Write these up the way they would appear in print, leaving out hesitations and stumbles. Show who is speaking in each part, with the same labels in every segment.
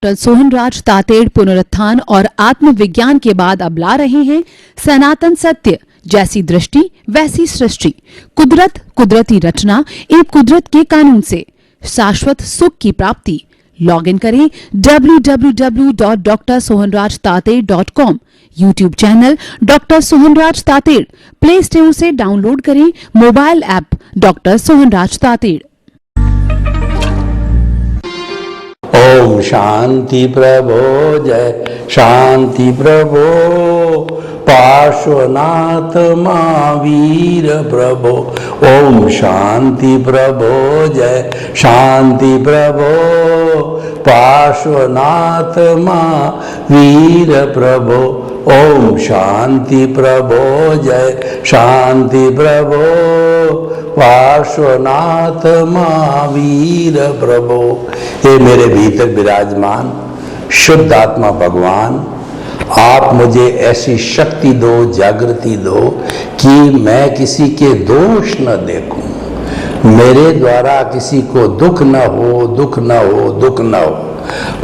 Speaker 1: Doctor Sohanraj Tated पुनरुत्थान और आत्मविज्ञान के बाद अब ला रहे हैं सनातन सत्य, जैसी दृष्टि वैसी सृष्टि, कुदरत, कुदरती रचना एवं कुदरत के कानून से शाश्वत सुख की प्राप्ति। लॉग इन करें www.drsohanrajtated.com, YouTube channel doctor Sohanraj Tated, play store से डाउनलोड करें mobile app doctor Sohanraj Tated.
Speaker 2: ओम शांति प्रभो, जय शांति प्रभो, पार्श्वनाथ महावीर प्रभो। ओम शांति प्रभो, जय शांति प्रभो, पार्श्वनाथ महावीर प्रभो। ओम शांति प्रभो, जय शांति प्रभो, पार्श्वनाथ महावीर प्रभो। हे मेरे भीतर विराजमान शुद्ध आत्मा भगवान, आप मुझे ऐसी शक्ति दो, जागृति दो कि मैं किसी के दोष न देखूं, मेरे द्वारा किसी को दुख न हो, दुख न हो, दुख न हो।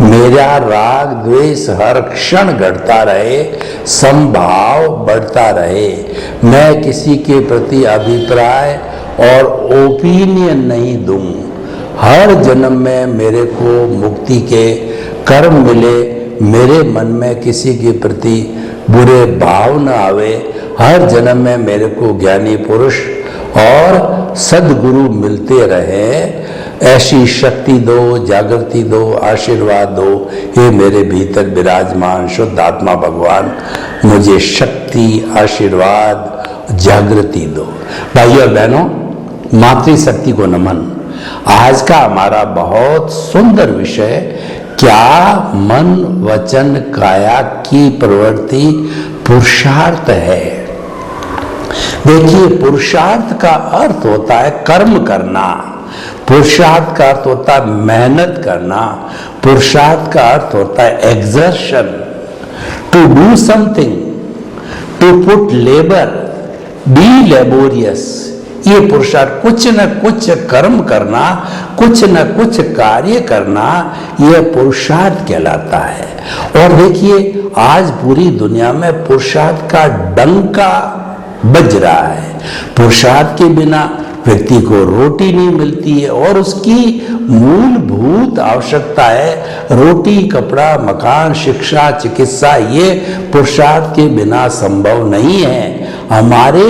Speaker 2: मेरा राग द्वेष हर क्षण घटता रहे, समभाव बढ़ता रहे। मैं किसी के प्रति अभिप्राय और ओपिनियन नहीं दूं। हर जन्म में मेरे को मुक्ति के कर्म मिले, मेरे मन में किसी के प्रति बुरे भाव न आवे। हर जन्म में मेरे को ज्ञानी पुरुष और सद्गुरु मिलते रहे। ऐसी शक्ति दो, जागृति दो, आशीर्वाद दो। हे मेरे भीतर विराजमान शुद्ध आत्मा भगवान, मुझे शक्ति, आशीर्वाद, जागृति दो। भाइयों और बहनों, मातृशक्ति को नमन। आज का हमारा बहुत सुंदर विषय, क्या मन वचन काया की प्रवृत्ति पुरुषार्थ है। देखिए, पुरुषार्थ का अर्थ होता है कर्म करना, पुरुषार्थ का अर्थ होता है मेहनत करना, पुरुषार्थ का अर्थ होता है exertion, to do something, to put labour, be laborious. ये पुरुषार्थ, कुछ न कुछ कर्म करना, कुछ न कुछ कार्य करना, यह पुरुषार्थ कहलाता है। और देखिए, आज पूरी दुनिया में पुरुषार्थ का डंका बज रहा है। पुरुषार्थ के बिना व्यक्ति को रोटी नहीं मिलती है और उसकी मूलभूत आवश्यकता है रोटी, कपड़ा, मकान, शिक्षा, चिकित्सा। ये पुरुषार्थ के बिना संभव नहीं है। हमारे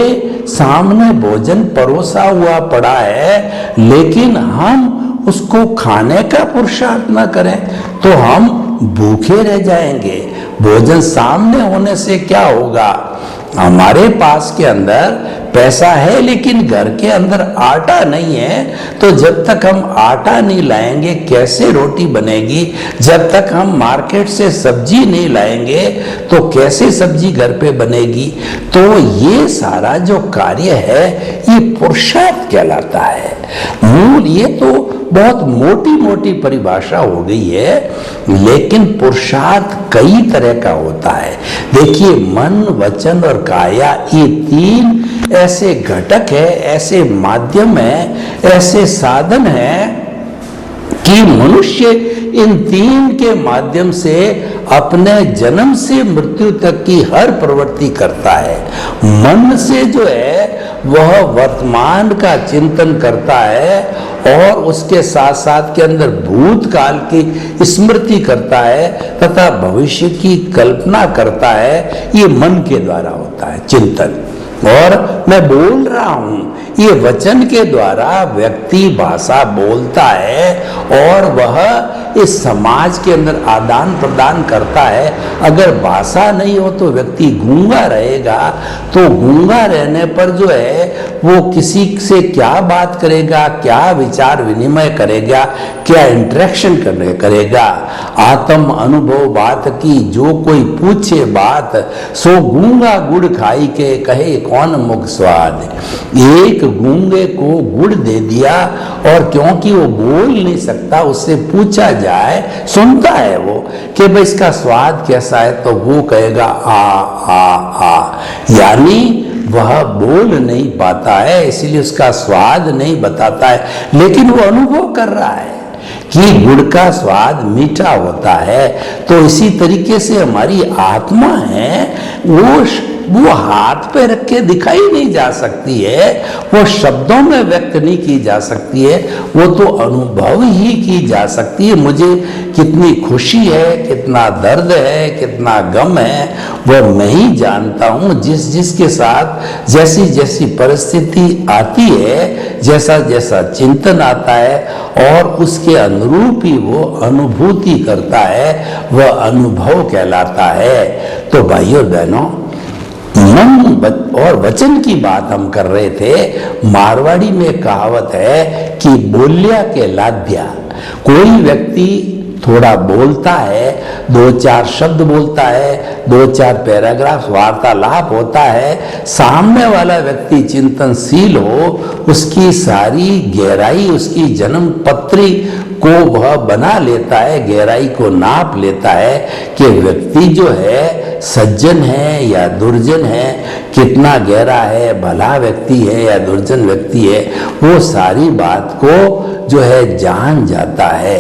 Speaker 2: सामने भोजन परोसा हुआ पड़ा है, लेकिन हम उसको खाने का पुरुषार्थ न करें तो हम भूखे रह जाएंगे। भोजन सामने होने से क्या होगा? हमारे पास के अंदर पैसा है लेकिन घर के अंदर आटा नहीं है, तो जब तक हम आटा नहीं लाएंगे कैसे रोटी बनेगी? जब तक हम मार्केट से सब्जी नहीं लाएंगे तो कैसे सब्जी घर पे बनेगी? तो ये सारा जो कार्य है ये पुरुषार्थ कहलाता है। मूल ये तो बहुत मोटी मोटी परिभाषा हो गई है, लेकिन पुरुषार्थ कई तरह का होता है। देखिए, मन, वचन और काया, ये तीन ऐसे घटक है, ऐसे माध्यम है, ऐसे साधन है कि मनुष्य इन तीन के माध्यम से अपने जन्म से मृत्यु तक की हर प्रवृत्ति करता है। मन से जो है वह वर्तमान का चिंतन करता है और उसके साथ साथ के अंदर भूतकाल की स्मृति करता है तथा भविष्य की कल्पना करता है। ये मन के द्वारा होता है चिंतन। और मैं बोल रहा हूं, ये वचन के द्वारा व्यक्ति भाषा बोलता है और वह इस समाज के अंदर आदान प्रदान करता है। अगर भाषा नहीं हो तो व्यक्ति गूंगा रहेगा, तो गूंगा रहने पर जो है वो किसी से क्या बात करेगा, क्या विचार विनिमय करेगा, क्या इंटरेक्शन करेगा। आत्म अनुभव बात की जो कोई पूछे बात, सो गूंगा गुड़ खाई के कहे कौन मुख स्वाद। एक गूंगे को गुड़ दे दिया और क्योंकि वो बोल नहीं सकता, उससे पूछा जाए, सुनता है वो कि भाई इसका स्वाद कैसा है, तो वो कहेगा आ आ आ। यानी वह बोल नहीं पाता है, इसलिए उसका स्वाद नहीं बताता है, लेकिन वो अनुभव कर रहा है। कि गुड़ का स्वाद मीठा होता है, तो इसी तरीके से हमारी आत्मा है वो हाथ पे रख के दिखाई नहीं जा सकती है, वो शब्दों में व्यक्त नहीं की जा सकती है, वो तो अनुभव ही की जा सकती है। मुझे कितनी खुशी है, कितना दर्द है, कितना गम है, वो मैं ही जानता हूँ। जिसके साथ जैसी जैसी परिस्थिति आती है, जैसा जैसा चिंतन आता है और उसके अनुरूप ही वो अनुभूति करता है, वह अनुभव कहलाता है। तो भाइयों बहनों, मन और वचन की बात हम कर रहे थे। मारवाड़ी में कहावत है कि बोल्या के लाद्या। कोई व्यक्ति थोड़ा बोलता है, दो चार शब्द बोलता है, दो चार पैराग्राफ वार्तालाप होता है, सामने वाला व्यक्ति चिंतनशील हो, उसकी सारी गहराई, उसकी जन्म पत्री को वह बना लेता है, गहराई को नाप लेता है कि व्यक्ति जो है सज्जन है या दुर्जन है, कितना गहरा है, भला व्यक्ति है या दुर्जन व्यक्ति है, वो सारी बात को जो है जान जाता है।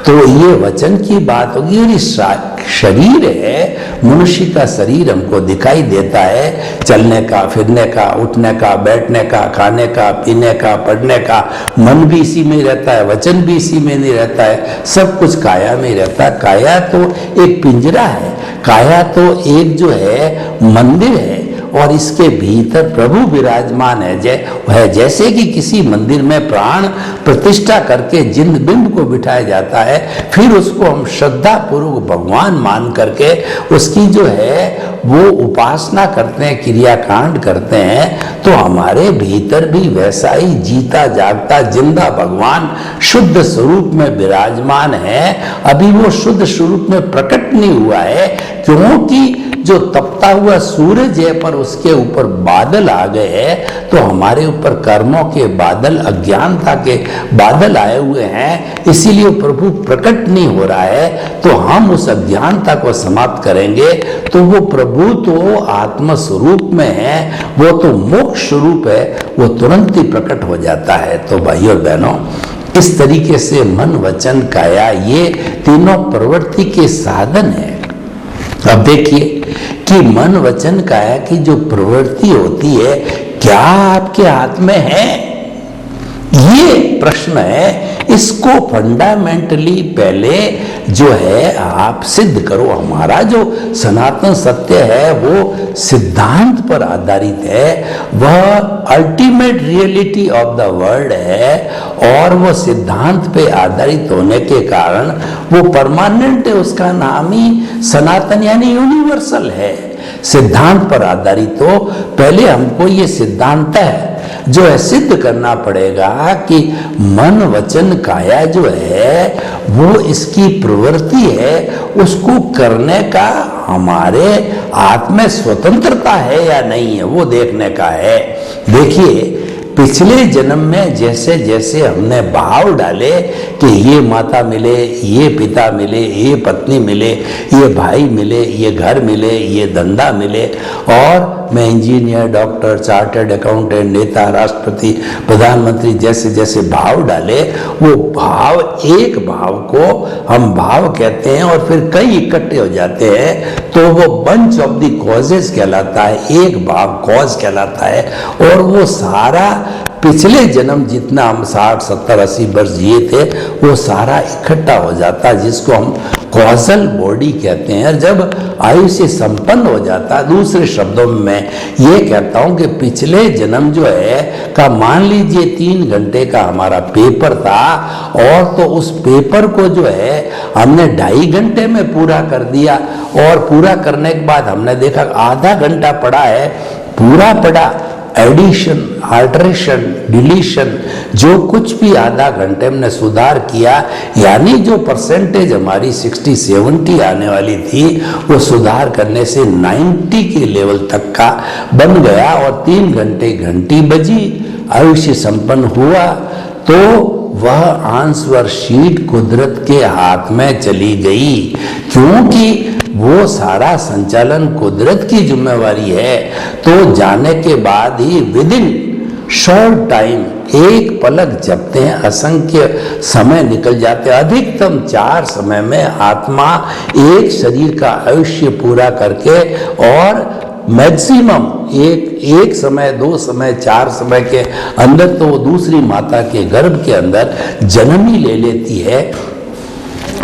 Speaker 2: तो ये वचन की बात होगी। और शरीर है, मनुष्य का शरीर हमको दिखाई देता है, चलने का, फिरने का, उठने का, बैठने का, खाने का, पीने का, पढ़ने का। मन भी इसी में रहता है, वचन भी इसी में नहीं रहता है, सब कुछ काया में रहता है। काया तो एक पिंजरा है, काया तो एक जो है मंदिर है, और इसके भीतर प्रभु विराजमान है। जैसे कि किसी मंदिर में प्राण प्रतिष्ठा करके जिंद बिंब को बिठाया जाता है, फिर उसको हम श्रद्धा पूर्वक भगवान मान करके उसकी जो है वो उपासना करते हैं, क्रियाकांड करते हैं, तो हमारे भीतर भी वैसा ही जीता जागता जिंदा भगवान शुद्ध स्वरूप में विराजमान है। अभी वो शुद्ध स्वरूप में प्रकट नहीं हुआ है, क्योंकि जो तपता हुआ सूरज है पर उसके ऊपर बादल आ गए हैं, तो हमारे ऊपर कर्मों के बादल, अज्ञानता के बादल आए हुए हैं, इसीलिए प्रभु प्रकट नहीं हो रहा है। तो हम उस अज्ञानता को समाप्त करेंगे तो वो प्रभु तो आत्म स्वरूप में है, वो तो मोक्ष स्वरूप है, वो तुरंत ही प्रकट हो जाता है। तो भाइयों बहनों, इस तरीके से मन वचन काया ये तीनों प्रवृत्ति के साधन है। अब देखिए कि मन वचन काया की जो प्रवृत्ति होती है, क्या आपके हाथ में है? ये प्रश्न है। इसको फंडामेंटली पहले जो है आप सिद्ध करो। हमारा जो सनातन सत्य है वो सिद्धांत पर आधारित है, वह ultimate reality of the world है, और वो सिद्धांत पे आधारित होने के कारण वो परमानेंट है। उसका नाम ही सनातन यानी यूनिवर्सल है। सिद्धांत पर आधारित हो, पहले हमको ये सिद्धांत है जो है सिद्ध करना पड़ेगा कि मन वचन काया जो है वो इसकी प्रवृत्ति है, उसको करने का हमारे आत्म स्वतंत्रता है या नहीं है, वो देखने का है। देखिए, पिछले जन्म में जैसे जैसे हमने भाव डाले कि ये माता मिले, ये पिता मिले, ये पत्नी मिले, ये भाई मिले, ये घर मिले, ये धंधा मिले, और मैं इंजीनियर, डॉक्टर, चार्टर्ड अकाउंटेंट, नेता, राष्ट्रपति, प्रधानमंत्री, जैसे जैसे भाव डाले, वो भाव, एक भाव को हम भाव कहते हैं, और फिर कई इकट्ठे हो जाते हैं, तो वो बंच ऑफ द कॉजेस कहलाता है, एक भाव कॉज कहलाता है। और वो सारा पिछले जन्म जितना हम 60, 70, 80 वर्ष जिए थे, वो सारा इकट्ठा हो जाता है, जिसको हम कॉजल बॉडी कहते हैं। जब आयुष्य संपन्न हो जाता है, दूसरे शब्दों में मैं ये कहता हूं कि पिछले जन्म जो है का, मान लीजिए 3 घंटे का हमारा पेपर था, और तो उस पेपर को जो है हमने 2.5 घंटे में पूरा कर दिया, और पूरा करने के बाद हमने देखा आधा घंटा पड़ा है, पूरा पड़ा, एडिशन, अल्टरेशन, डिलीशन, जो कुछ भी आधा घंटे में सुधार किया, यानी जो परसेंटेज हमारी 60-70 आने वाली थी, वो सुधार करने से 90 के लेवल तक का बन गया, और 3 घंटे घंटी बजी, आयुष्य संपन्न हुआ, तो वह आंसर शीट कुदरत के हाथ में चली गई, क्योंकि वो सारा संचालन कुदरत की जिम्मेवारी है। तो जाने के बाद ही विदिन शॉर्ट टाइम, एक पलक जपते हैं असंख्य समय निकल जाते हैं। अधिकतम 4 समय में आत्मा एक शरीर का आयुष्य पूरा करके और मैक्सिमम एक समय, 2 समय, 4 समय के अंदर तो वो दूसरी माता के गर्भ के अंदर जन्म ही ले लेती है।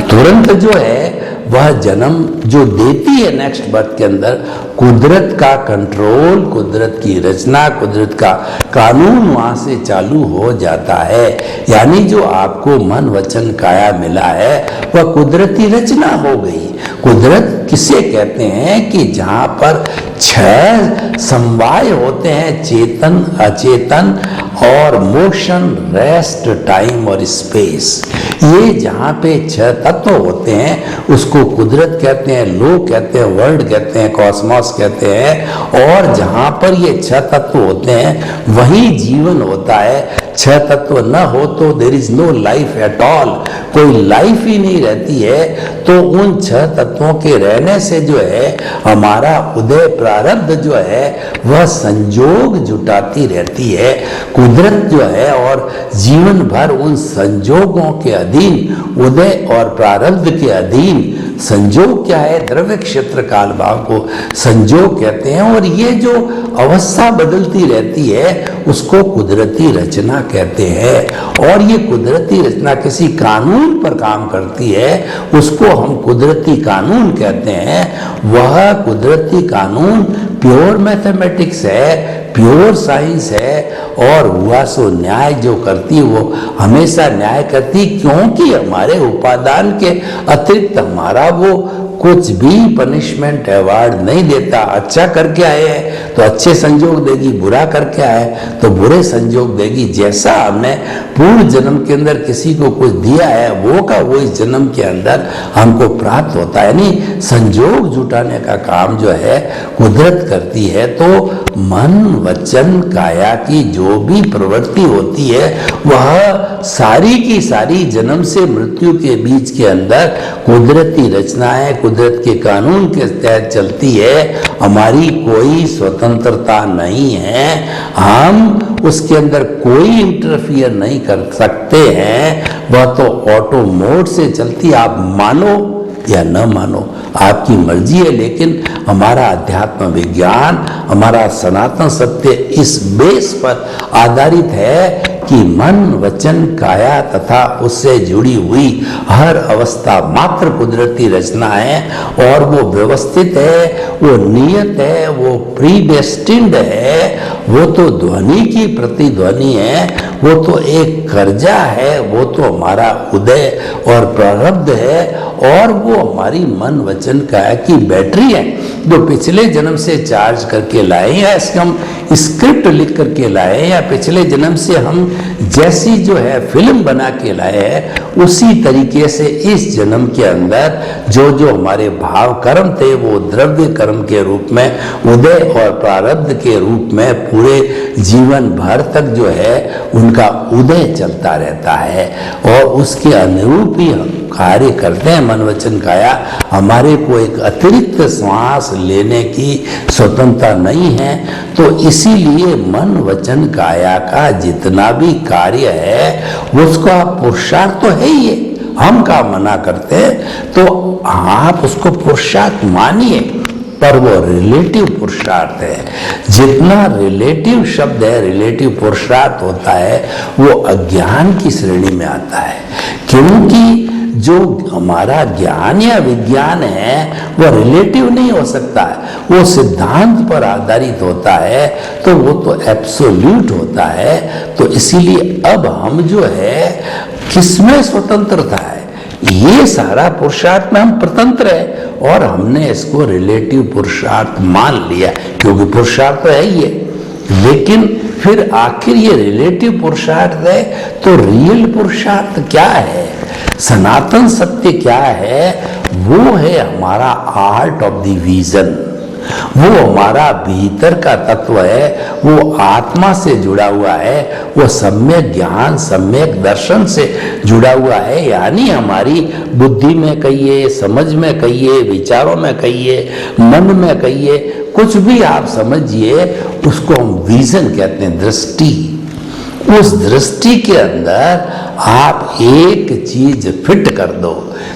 Speaker 2: तुरंत जो है वह जन्म जो देती है नेक्स्ट बर्थ के अंदर, कुदरत का कंट्रोल, कुदरत की रचना, कुदरत का कानून वहां से चालू हो जाता है। यानी जो आपको मन वचन काया मिला है वह कुदरती रचना हो गई। कुदरत किसे कहते हैं कि जहां पर 6 समवाय होते हैं, चेतन, अचेतन और मोशन, रेस्ट, टाइम और स्पेस। ये जहां पे 6 तत्व होते हैं उसको कुदरत कहते हैं, लोक कहते हैं, वर्ल्ड कहते हैं, कॉस्मोस कहते हैं। और जहां पर ये 6 तत्व होते हैं वही जीवन होता है। 6 तत्व न हो तो there is no life at all, कोई लाइफ ही नहीं रहती है। तो उन 6 तत्वों के रहने से जो है हमारा उदय प्रारब्ध जो है वह संजोग जुटाती रहती है कुदरत जो है, और जीवन भर उन संजोगों के अधीन, उदय और प्रारब्ध के अधीन। संजोग क्या है? द्रव्य क्षेत्र काल भाव को संजोग कहते हैं। और ये जो अवस्था बदलती रहती है उसको कुदरती रचना कहते हैं। और ये कुदरती रचना किसी कानून पर काम करती है, उसको हम कुदरती कानून कहते हैं। वह कुदरती कानून प्योर मैथमेटिक्स है, प्योर साइंस है। और हुआ सो न्याय जो करती है वो हमेशा न्याय करती, क्योंकि हमारे उपादान के अतिरिक्त हमारा वो कुछ भी पनिशमेंट अवार्ड नहीं देता। अच्छा करके आए हैं तो अच्छे संजोग देगी, बुरा करके आए तो बुरे संजोग देगी। जैसा हमने पूर्व जन्म के अंदर किसी को कुछ दिया है वो का वो इस जन्म के अंदर हमको प्राप्त होता है। नहीं, संजोग जुटाने का काम जो है कुदरत करती है। तो मन वचन काया की जो भी प्रवृत्ति होती है वह सारी की सारी जन्म से मृत्यु के बीच के अंदर कुदरती रचनाएं, कुदरत के कानून के तहत चलती है। हमारी कोई स्वतंत्रता नहीं है, हम उसके अंदर कोई इंटरफियर नहीं कर सकते हैं। वह तो ऑटो मोड से चलती, आप मानो या न मानो आपकी मर्जी है। लेकिन हमारा अध्यात्म विज्ञान, हमारा सनातन सत्य इस बेस पर आधारित है कि मन वचन काया तथा उससे जुड़ी हुई हर अवस्था मात्र कुदरती रचना है। और वो व्यवस्थित है, वो नियत है, वो प्रीडेस्टिन्ड है। वो तो ध्वनि की प्रतिध्वनि है, वो तो एक कर्जा है, वो तो हमारा उदय और प्रारब्ध है। और वो हमारी मन वचन काया की बैटरी है जो पिछले जन्म से चार्ज करके लाए, या इसका हम स्क्रिप्ट लिख करके लाए, या पिछले जन्म से हम जैसी जो है फिल्म बना के लाए हैं उसी तरीके से इस जन्म के अंदर जो जो हमारे भाव कर्म थे वो द्रव्य कर्म के रूप में, उदय और प्रारब्ध के रूप में पूरे जीवन भर तक जो है उनका उदय चलता रहता है। और उसके अनुरूप ही हम कार्य करते हैं। मन वचन काया, हमारे को एक अतिरिक्त श्वास लेने की स्वतंत्रता नहीं है। तो इसीलिए मन वचन काया का जितना भी कार्य है उसका पुरुषार्थ तो है ही है। हम का मना करते हैं तो आप उसको पुरुषार्थ मानिए, पर वो रिलेटिव पुरुषार्थ है। जितना रिलेटिव शब्द है, रिलेटिव पुरुषार्थ होता है, वो अज्ञान की श्रेणी में आता है। क्योंकि जो हमारा ज्ञान या विज्ञान है वो रिलेटिव नहीं हो सकता है, वो सिद्धांत पर आधारित होता है, तो वो तो एब्सोल्यूट होता है। तो इसीलिए अब हम जो है किसमें स्वतंत्रता है, ये सारा पुरुषार्थ में हम स्वतंत्र है और हमने इसको रिलेटिव पुरुषार्थ मान लिया, क्योंकि पुरुषार्थ तो है ही है। लेकिन फिर आखिर ये रिलेटिव पुरुषार्थ है तो रियल पुरुषार्थ क्या है, सनातन सत्य क्या है? वो है हमारा आर्ट ऑफ द विजन। वो हमारा भीतर का तत्व है, वो आत्मा से जुड़ा हुआ है, वो सम्यक ज्ञान सम्यक दर्शन से जुड़ा हुआ है। यानी हमारी बुद्धि में कहिए, समझ में कहिए, विचारों में कहिए, मन में कहिए, कुछ भी आप समझिए, उसको हम विजन कहते हैं, दृष्टि। उस दृष्टि के अंदर आप एक चीज फिट कर दो।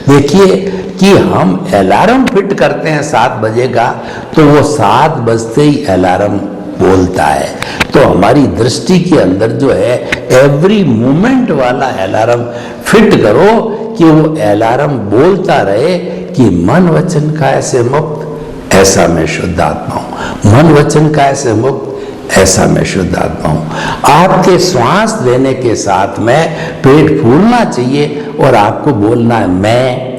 Speaker 2: देखिए कि हम अलार्म फिट करते हैं 7 बजे का, तो वो 7 बजते ही अलार्म बोलता है। तो हमारी दृष्टि के अंदर जो है एवरी मोमेंट वाला अलार्म फिट करो कि वो अलार्म बोलता रहे कि मन वचन काय से मुक्त, ऐसा मैं शुद्ध आत्मा हूं। मन वचन काय से मुक्त, ऐसा मैं शुद्ध आत्मा हूं। आपके श्वास लेने के साथ में पेट फूलना चाहिए और आपको बोलना है मैं।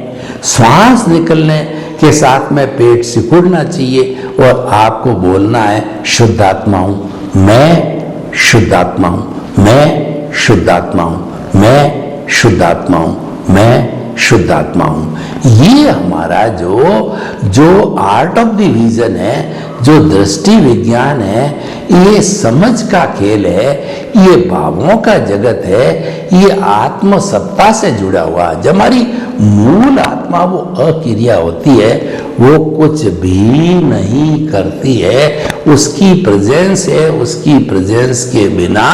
Speaker 2: श्वास निकलने के साथ में पेट सिकुड़ना चाहिए और आपको बोलना है शुद्ध आत्मा हूं, मैं शुद्ध आत्मा हूं, मैं शुद्ध आत्मा हूं, मैं शुद्ध आत्मा हूं, मैं शुद्ध आत्मा हूं। ये हमारा जो आर्ट ऑफ द विजन है, जो दृष्टि विज्ञान है, ये समझ का खेल है, ये भावों का जगत है, ये आत्म सत्ता से जुड़ा हुआ। जब हमारी मूल आत्मा वो अक्रिया होती है, वो कुछ भी नहीं करती है, उसकी प्रेजेंस है, उसकी प्रेजेंस के बिना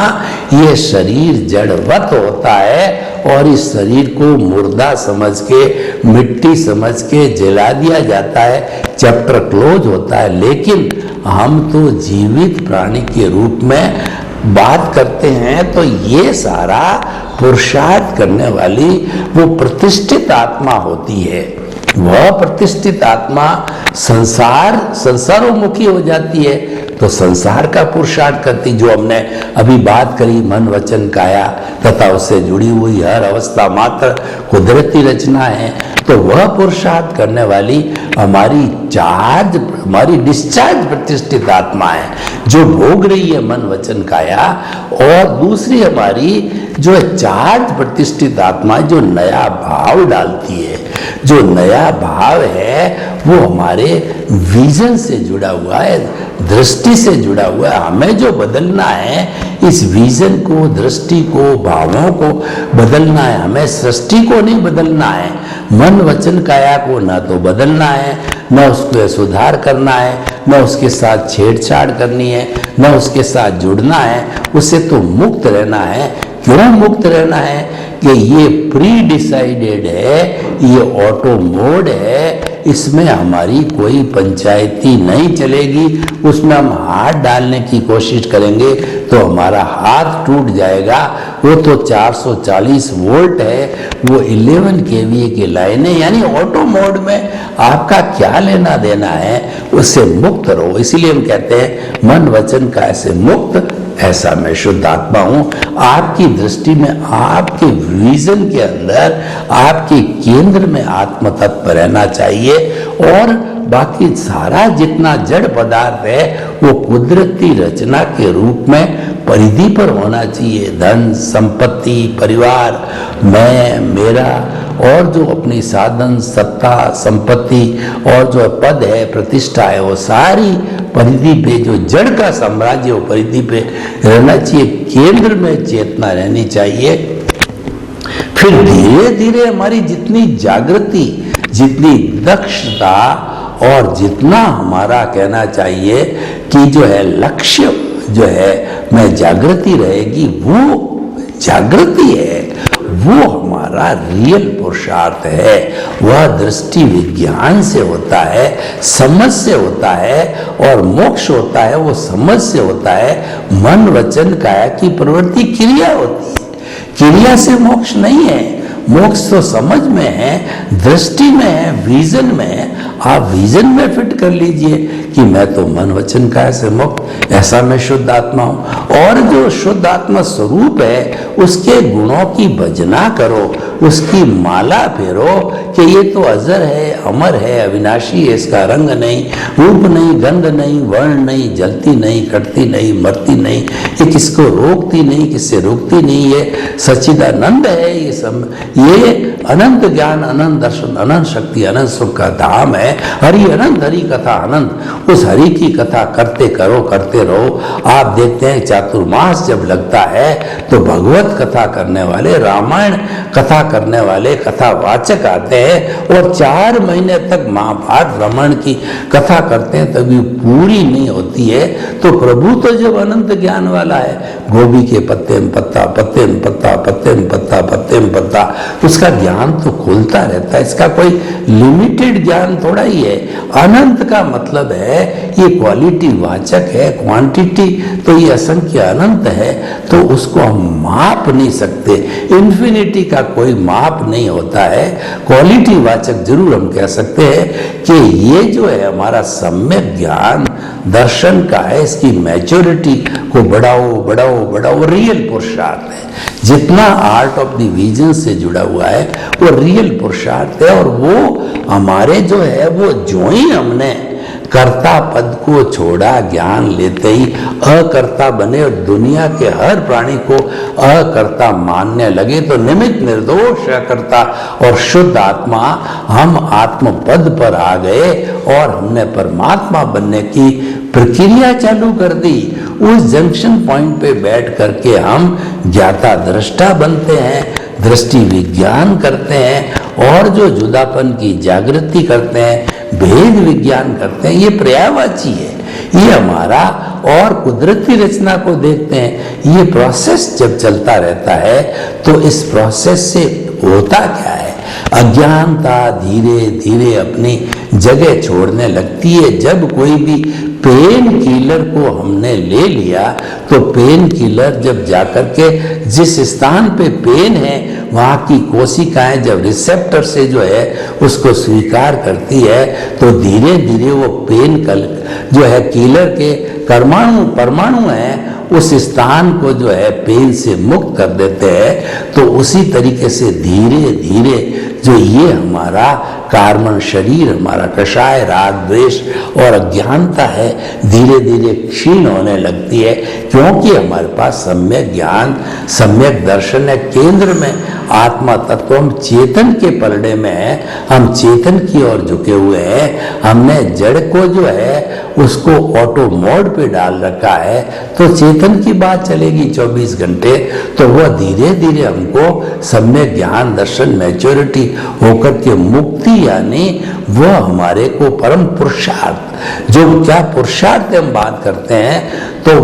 Speaker 2: ये शरीर जड़वत होता है और इस शरीर को मुर्दा समझ के, मिट्टी समझ के जला दिया जाता है, चैप्टर क्लोज होता है। लेकिन हम तो जीवित प्राणी के रूप में बात करते हैं, तो ये सारा पुरुषार्थ करने वाली वो प्रतिष्ठित आत्मा होती है। वह प्रतिष्ठित आत्मा संसारोन्मुखी हो जाती है, तो संसार का पुरुषार्थ करती, जो हमने अभी बात करी, मन वचन काया तथा उससे जुड़ी हुई हर अवस्था मात्र कुदरती रचना है। तो वह पुरुषार्थ करने वाली हमारी डिस्चार्ज प्रतिष्ठित आत्मा है, जो भोग रही है मन वचन काया। और दूसरी हमारी जो चार्ज प्रतिष्ठित आत्मा, जो नया भाव डालती है, जो नया भाव है वो हमारे विजन से जुड़ा हुआ है, दृष्टि से जुड़ा हुआ है। हमें जो बदलना है, इस विजन को, दृष्टि को, भावों को बदलना है। हमें सृष्टि को नहीं बदलना है, मन वचन काया को ना तो बदलना है, न उसको सुधार करना है, न उसके साथ छेड़छाड़ करनी है, न उसके साथ जुड़ना है। उससे तो मुक्त रहना है। क्यों मुक्त रहना है? कि ये प्री डिसाइडेड है, ये ऑटो मोड है, इसमें हमारी कोई पंचायती नहीं चलेगी। उसमें हम हाथ डालने की कोशिश करेंगे तो हमारा हाथ टूट जाएगा। वो तो 440 वोल्ट है, वो 11 kVA की लाइनें, यानी ऑटो मोड में आपका क्या लेना देना है, उससे मुक्त रहो। इसीलिए हम कहते हैं मन वचन का ऐसे मुक्त, ऐसा मैं शुद्ध आत्मा हूं। आपकी दृष्टि में, आपके विजन के अंदर, आपके केंद्र में आत्म तत्व रहना चाहिए। और बाकी सारा जितना जड़ पदार्थ है वो कुदरती रचना के रूप में परिधि पर होना चाहिए। धन, संपत्ति, परिवार, मैं, मेरा, और जो अपनी साधन, सत्ता, संपत्ति और जो पद है, प्रतिष्ठा है, वो सारी परिधि पे, जो जड़ का साम्राज्य, वो परिधि पे रहना चाहिए। केंद्र में चेतना रहनी चाहिए। फिर धीरे धीरे हमारी जितनी जागृति, जितनी दक्षता और जितना हमारा कहना चाहिए कि जो है लक्ष्य जो है में जागृति रहेगी, वो जागृति है, वो हमारा रियल पुरुषार्थ है। वह दृष्टि विज्ञान से होता है, समझ से होता है, और मोक्ष होता है वो समझ से होता है। मन वचन काया की प्रवृत्ति क्रिया होती है, क्रिया से मोक्ष नहीं है। मोक्ष तो समझ में है, दृष्टि में है, विजन में है। आप विजन में फिट कर लीजिए कि मैं तो मन वचन काया से मुक्त, ऐसा मैं शुद्ध आत्मा हूं। और जो शुद्ध आत्मा स्वरूप है, उसके गुणों की भजना करो, उसकी माला फेरो कि ये तो अजर है, अमर है, अविनाशी है, इसका रंग नहीं, रूप नहीं, गंध नहीं, वर्ण नहीं, जलती नहीं, कटती नहीं, मरती नहीं, ये किसको रोकती नहीं, किससे रोकती नहीं, ये सच्चिदानंद है। ये अनंत ज्ञान, अनंत दर्शन, अनंत शक्ति, अनंत सुख का धाम है। हरि अनंत, हरि कथा अनंत। उस हरि की कथा करते रहो। आप देखते हैं चातुर्मास जब लगता है तो भगवत कथा करने वाले, रामायण कथा करने वाले कथावाचक आते हैं और 4 महीने तक महाभारत रामायण की कथा करते हैं, तभी पूरी नहीं होती है। तो प्रभु तो जब अनंत ज्ञान वाला है, गोभी के पत्ते में पत्ता, पत्ते में पत्ता, पत्ते में पत्ता, पत्ते में पत्ता, उसका ज्ञान तो खुलता रहता है। इसका कोई लिमिटेड ज्ञान थोड़ा ही है। अनंत का मतलब है ये क्वालिटी वाचक है, क्वांटिटी तो ये असंख्य अनंत है, तो उसको हम माप नहीं सकते। इन्फिनिटी का कोई माप नहीं होता है। क्वालिटी वाचक जरूर हम कह सकते हैं कि ये जो है हमारा सम्यक ज्ञान दर्शन का है, इसकी मैच्योरिटी को बढ़ाओ, रियल पुरुषार्थ है। जितना आर्ट ऑफ द विजन से जुड़ा हुआ है वो रियल पुरुषार्थ है। और वो हमारे जो है वो जो ही हमने कर्ता पद को छोड़ा, ज्ञान लेते ही अकर्ता बने और दुनिया के हर प्राणी को अकर्ता मानने लगे, तो निमित्त निर्दोष अकर्ता और शुद्ध आत्मा हम आत्म पद पर आ गए और हमने परमात्मा बनने की प्रक्रिया चालू कर दी। उस जंक्शन पॉइंट पे बैठ करके हम ज्ञाता दृष्टा बनते हैं, दृष्टि विज्ञान करते हैं और जो जुदापन की जागृति करते हैं, भेद विज्ञान करते हैं। ये पर्यायवाची है, ये हमारा और कुदरती रचना को देखते हैं। ये प्रोसेस जब चलता रहता है तो इस प्रोसेस से होता क्या है, अज्ञानता धीरे धीरे अपनी जगह छोड़ने लगती है। जब कोई भी पेन किलर को हमने ले लिया तो पेन किलर जब जाकर के जिस स्थान पे पेन है वहाँ की कोशिकाएं जब रिसेप्टर से जो है उसको स्वीकार करती है तो धीरे धीरे वो पेन जो है किलर के परमाणु हैं उस स्थान को जो है पेन से मुक्त कर देते हैं। तो उसी तरीके से धीरे धीरे जो ये हमारा कार्बन शरीर, हमारा कषाय, राग, द्वेष और अज्ञानता है, धीरे धीरे क्षीण होने लगती है, क्योंकि हमारे पास सम्यक ज्ञान, सम्यक दर्शन है। केंद्र में आत्मा तत्व, हम चेतन के पलड़े में है, हम चेतन की ओर झुके हुए हैं। हमने जड़ को जो है उसको ऑटो मोड पे डाल रखा है, तो चेतन की बात चलेगी 24 घंटे। तो वह धीरे धीरे हमको सम्यक ज्ञान, दर्शन, मैच्योरिटी होकर के मुक्ति, यानी वह हमारे को परम पुरुषार्थ, जो क्या पुरुषार्थ हम बात करते हैं, तो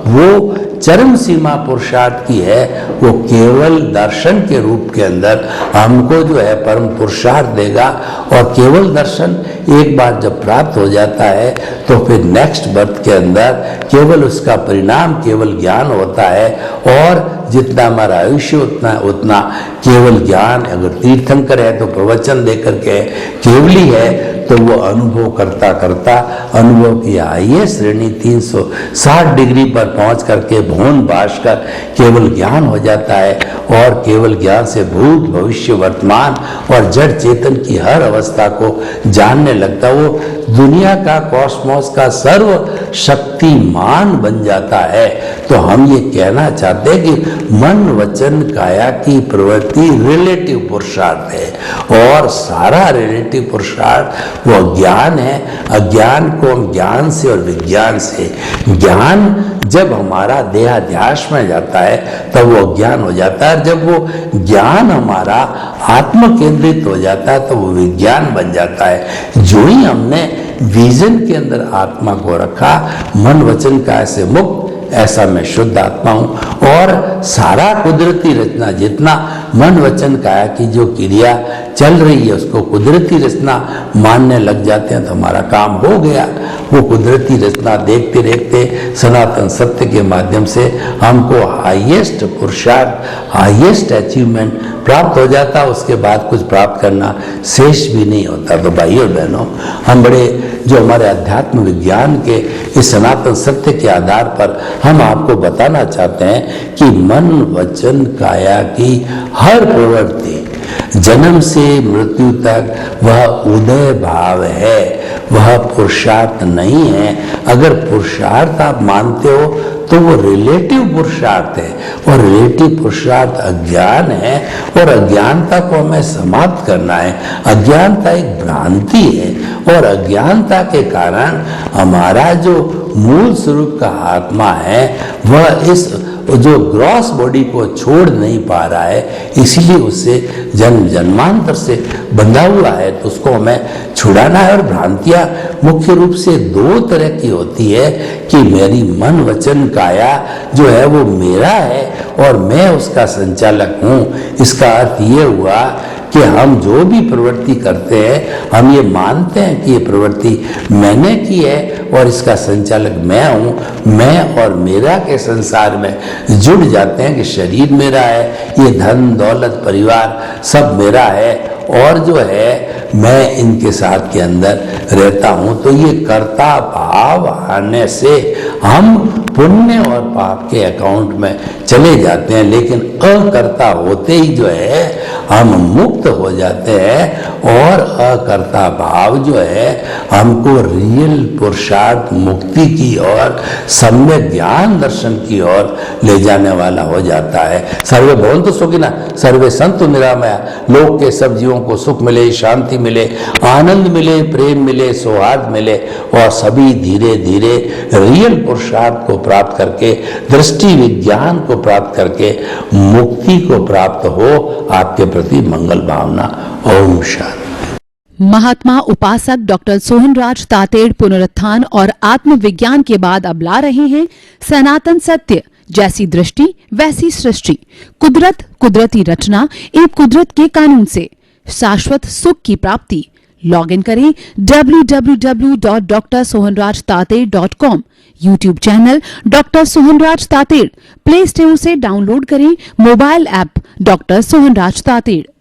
Speaker 2: वो चरम सीमा पुरुषार्थ की है। वो केवल दर्शन के रूप के अंदर हमको जो है परम पुरुषार्थ देगा। और केवल दर्शन एक बार जब प्राप्त हो जाता है तो फिर नेक्स्ट बर्थ के अंदर केवल उसका परिणाम केवल ज्ञान होता है। और जितना हमारा आयुष्य उतना केवल ज्ञान, अगर तीर्थंकर है तो प्रवचन देकर के केवली है, तो वो अनुभव करता करता अनुभव की आइए श्रेणी 360 डिग्री पर पहुंच करके भुवन बास कर केवल ज्ञान हो जाता है। और केवल ज्ञान से भूत, भविष्य, वर्तमान और जड़ चेतन की हर अवस्था को जानने लगता। वो दुनिया का, कॉस्मोस का सर्व शक्तिमान बन जाता है। तो हम ये कहना चाहते हैं कि मन, वचन, काया की प्रवृत्ति रिलेटिव पुरुषार्थ है और सारा रिलेटिव पुरुषार्थ वो ज्ञान है। अज्ञान को हम ज्ञान से और विज्ञान से, ज्ञान जब हमारा देहाध्यास में जाता है तब वो ज्ञान हो जाता है। जब वो ज्ञान हमारा आत्म केंद्रित हो जाता है तो वो विज्ञान बन जाता है। जो ही हमने विजन के अंदर आत्मा को रखा, मन वचन काया से मुक्त, ऐसा मैं शुद्ध आत्मा हूं। और सारा कुदरती रचना, जितना मन वचन काया की जो क्रिया चल रही है उसको कुदरती रचना मानने लग जाते हैं तो हमारा काम हो गया। वो कुदरती रचना देखते देखते सनातन सत्य के माध्यम से हमको हाईएस्ट पुरुषार्थ, हाईएस्ट अचीवमेंट प्राप्त हो जाता। उसके बाद कुछ प्राप्त करना शेष भी नहीं होता। तो भाइयों बहनों, हम बड़े जो हमारे अध्यात्म विज्ञान के इस सनातन सत्य के आधार पर हम आपको बताना चाहते हैं कि मन वचन काया की हर प्रवृत्ति जन्म से मृत्यु तक वह उदय भाव है, वह पुरुषार्थ नहीं है। अगर पुरुषार्थ आप मानते हो तो वो रिलेटिव पुरुषार्थ है और रिलेटिव पुरुषार्थ अज्ञान है और अज्ञानता को हमें समाप्त करना है। अज्ञानता एक भ्रांति है और अज्ञानता के कारण हमारा जो मूल स्वरूप का आत्मा है वह इस जो ग्रॉस बॉडी को छोड़ नहीं पा रहा है, इसीलिए उससे जन्म जन्मांतर से बंधा हुआ है। तो उसको हमें छुड़ाना है। और भ्रांतियां मुख्य रूप से दो तरह की होती है कि मेरी मन वचन काया जो है वो मेरा है और मैं उसका संचालक हूँ। इसका अर्थ ये हुआ कि हम जो भी प्रवृत्ति करते हैं हम ये मानते हैं कि ये प्रवृत्ति मैंने की है और इसका संचालक मैं हूँ। मैं और मेरा के संसार में जुड़ जाते हैं कि शरीर मेरा है, ये धन दौलत परिवार सब मेरा है और जो है मैं इनके साथ के अंदर रहता हूँ। तो ये कर्ता भाव आने से हम पुण्य और पाप के अकाउंट में चले जाते हैं, लेकिन अकर्ता होते ही जो है हम मुक्त हो जाते हैं और अकर्ता भाव जो है हमको रियल पुरुषार्थ मुक्ति की ओर सम्यक ज्ञान दर्शन की ओर ले जाने वाला हो जाता है। सर्वे भवन्तु सुखिनः सर्वे सन्तु निरामया। लोक के सब जीवों को सुख मिले, शांति मिले, आनंद मिले, प्रेम मिले, सौहार्द मिले और सभी धीरे धीरे रियल पुरुषार्थ को प्राप्त करके, दृष्टि विज्ञान को प्राप्त करके मुक्ति को प्राप्त हो। आपके प्रति मंगल भावना। ओम शांति।
Speaker 1: महात्मा उपासक डॉक्टर सोहनराज तातेड़ पुनरुत्थान और आत्मविज्ञान के बाद अब ला रहे हैं सनातन सत्य, जैसी दृष्टि वैसी सृष्टि, कुदरत कुदरती रचना एवं कुदरत के कानून से शाश्वत सुख की प्राप्ति। लॉग इन करें www.drsohanrajtated.com। YouTube channel doctor Sohanraj Tated, play store से डाउनलोड करें mobile app doctor Sohanraj Tated.